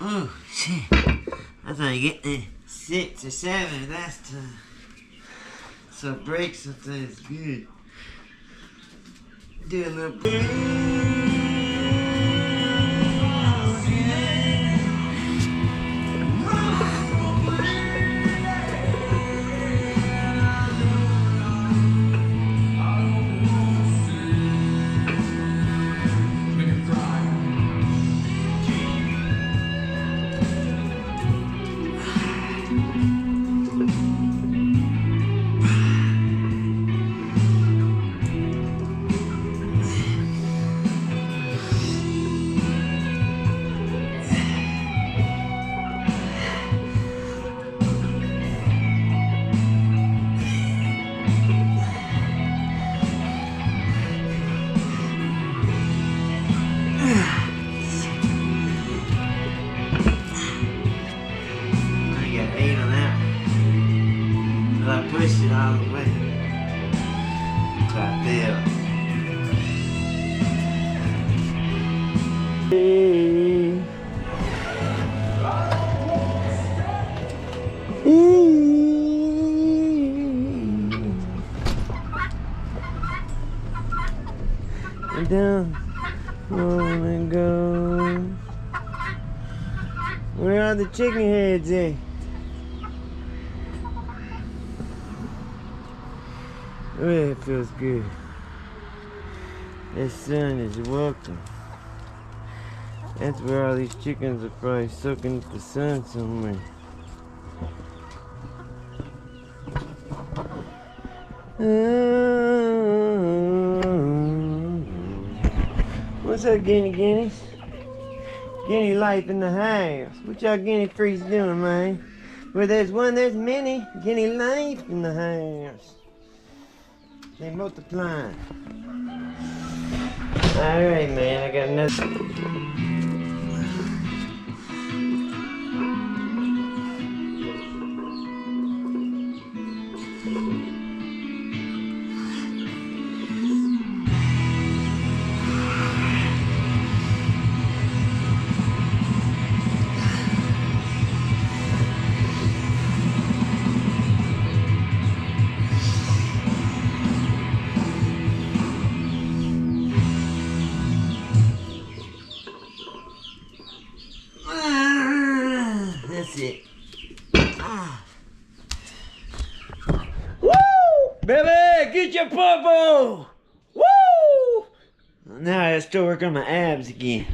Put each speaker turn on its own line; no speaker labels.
Oh shit! I thought you get the 6 or 7 last time. So break something is good. Do a little break. I pushed it all the way. So I fell. Down, wanna go. Where are the chicken heads at? Oh, it feels good. That sun is welcome. That's where all these chickens are probably soaking up the sun somewhere. What's up, guineas? Guinea life in the house. What y'all guinea freaks doing, man? Where there's one, there's many. Guinea life in the house. They multiplying. Alright, man, I got nothing. That's it. Woo! Baby, get your purple! Woo! Now I have to work on my abs again.